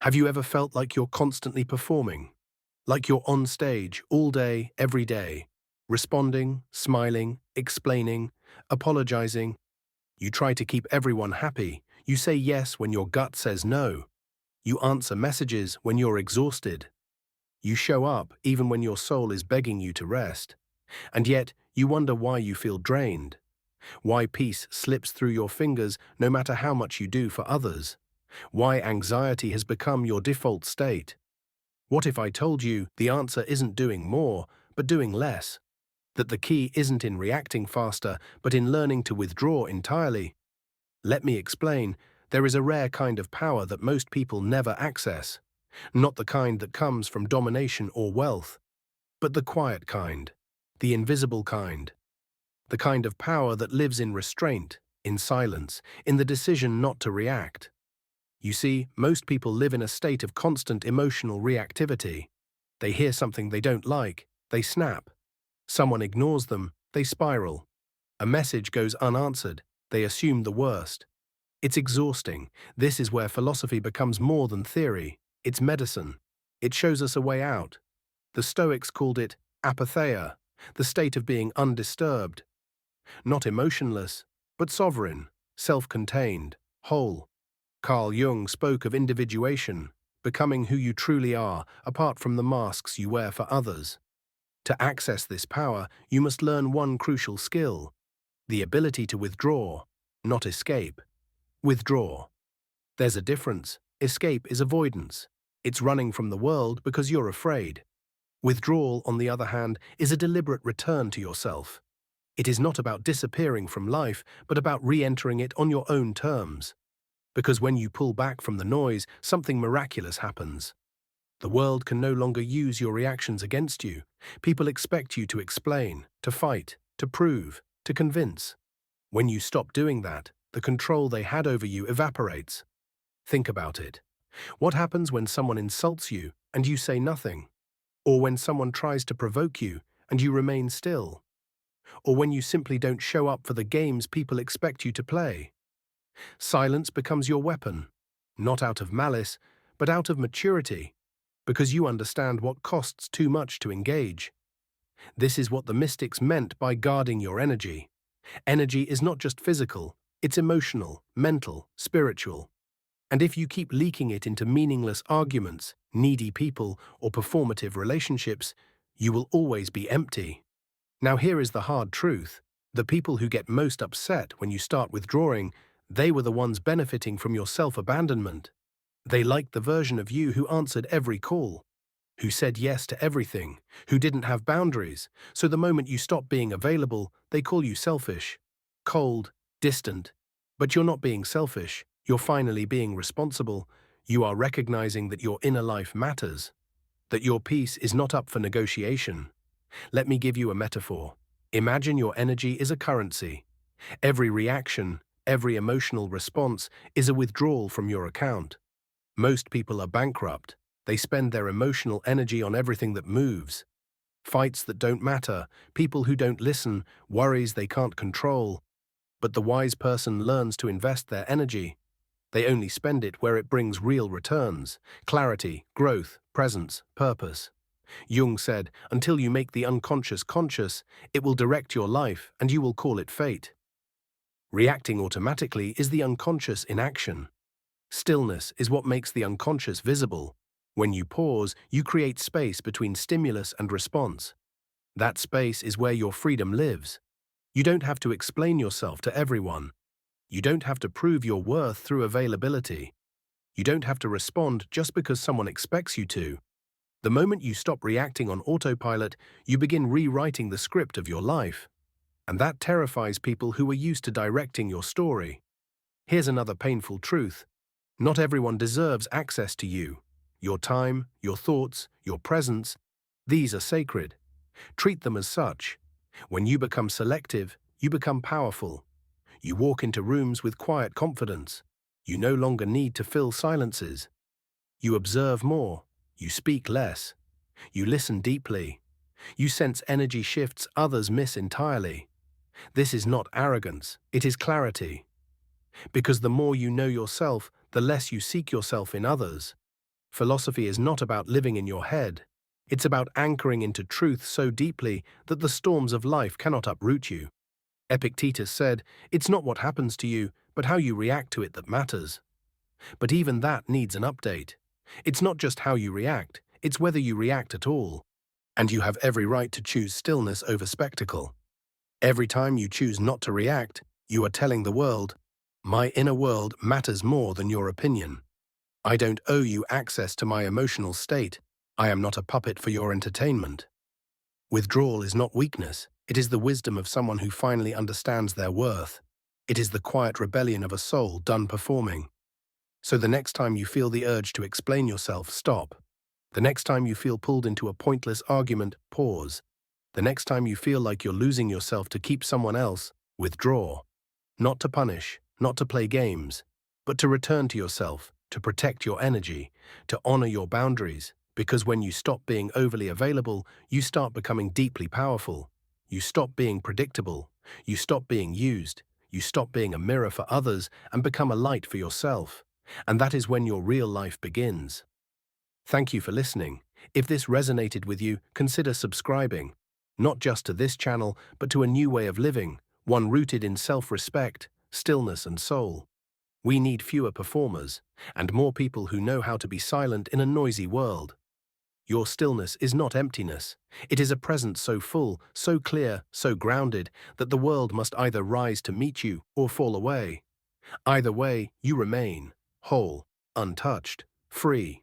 Have you ever felt like you're constantly performing? Like you're on stage all day, every day, responding, smiling, explaining, apologizing? You try to keep everyone happy. You say yes when your gut says no. You answer messages when you're exhausted. You show up even when your soul is begging you to rest. And yet, you wonder why you feel drained. Why peace slips through your fingers no matter how much you do for others. Why anxiety has become your default state. What if I told you the answer isn't doing more, but doing less? That the key isn't in reacting faster, but in learning to withdraw entirely? Let me explain. There is a rare kind of power that most people never access. Not the kind that comes from domination or wealth, but the quiet kind, the invisible kind. The kind of power that lives in restraint, in silence, in the decision not to react. You see, most people live in a state of constant emotional reactivity. They hear something they don't like, they snap. Someone ignores them, they spiral. A message goes unanswered, they assume the worst. It's exhausting. This is where philosophy becomes more than theory. It's medicine. It shows us a way out. The Stoics called it apatheia, the state of being undisturbed. Not emotionless, but sovereign, self-contained, whole. Carl Jung spoke of individuation, becoming who you truly are, apart from the masks you wear for others. To access this power, you must learn one crucial skill: the ability to withdraw, not escape. Withdraw. There's a difference. Escape is avoidance. It's running from the world because you're afraid. Withdrawal, on the other hand, is a deliberate return to yourself. It is not about disappearing from life, but about re-entering it on your own terms. Because when you pull back from the noise, something miraculous happens. The world can no longer use your reactions against you. People expect you to explain, to fight, to prove, to convince. When you stop doing that, the control they had over you evaporates. Think about it. What happens when someone insults you and you say nothing? Or when someone tries to provoke you and you remain still? Or when you simply don't show up for the games people expect you to play? Silence becomes your weapon, not out of malice, but out of maturity, because you understand what costs too much to engage. This is what the mystics meant by guarding your energy. Energy is not just physical, it's emotional, mental, spiritual. And if you keep leaking it into meaningless arguments, needy people, or performative relationships, you will always be empty. Now here is the hard truth. The people who get most upset when you start withdrawing, they were the ones benefiting from your self-abandonment. They liked the version of you who answered every call, who said yes to everything, who didn't have boundaries. So the moment you stop being available, they call you selfish, cold, distant. But you're not being selfish. You're finally being responsible. You are recognizing that your inner life matters, that your peace is not up for negotiation. Let me give you a metaphor. Imagine your energy is a currency. Every reaction, every emotional response is a withdrawal from your account. Most people are bankrupt. They spend their emotional energy on everything that moves. Fights that don't matter, people who don't listen, worries they can't control. But the wise person learns to invest their energy. They only spend it where it brings real returns: clarity, growth, presence, purpose. Jung said, until you make the unconscious conscious, it will direct your life and you will call it fate. Reacting automatically is the unconscious in action. Stillness is what makes the unconscious visible. When you pause, you create space between stimulus and response. That space is where your freedom lives. You don't have to explain yourself to everyone. You don't have to prove your worth through availability. You don't have to respond just because someone expects you to. The moment you stop reacting on autopilot, you begin rewriting the script of your life. And that terrifies people who are used to directing your story. Here's another painful truth. Not everyone deserves access to you. Your time, your thoughts, your presence, these are sacred. Treat them as such. When you become selective, you become powerful. You walk into rooms with quiet confidence. You no longer need to fill silences. You observe more. You speak less. You listen deeply. You sense energy shifts others miss entirely. This is not arrogance, it is clarity. Because the more you know yourself, the less you seek yourself in others. Philosophy is not about living in your head. It's about anchoring into truth so deeply that the storms of life cannot uproot you. Epictetus said, "It's not what happens to you, but how you react to it that matters." But even that needs an update. It's not just how you react, it's whether you react at all. And you have every right to choose stillness over spectacle. Every time you choose not to react, you are telling the world, "My inner world matters more than your opinion. I don't owe you access to my emotional state. I am not a puppet for your entertainment." Withdrawal is not weakness. It is the wisdom of someone who finally understands their worth. It is the quiet rebellion of a soul done performing. So the next time you feel the urge to explain yourself, stop. The next time you feel pulled into a pointless argument, pause. The next time you feel like you're losing yourself to keep someone else, withdraw. Not to punish, not to play games, but to return to yourself, to protect your energy, to honor your boundaries, because when you stop being overly available, you start becoming deeply powerful. You stop being predictable. You stop being used. You stop being a mirror for others and become a light for yourself. And that is when your real life begins. Thank you for listening. If this resonated with you, consider subscribing. Not just to this channel, but to a new way of living, one rooted in self-respect, stillness and soul. We need fewer performers, and more people who know how to be silent in a noisy world. Your stillness is not emptiness. It is a presence so full, so clear, so grounded, that the world must either rise to meet you or fall away. Either way, you remain, whole, untouched, free.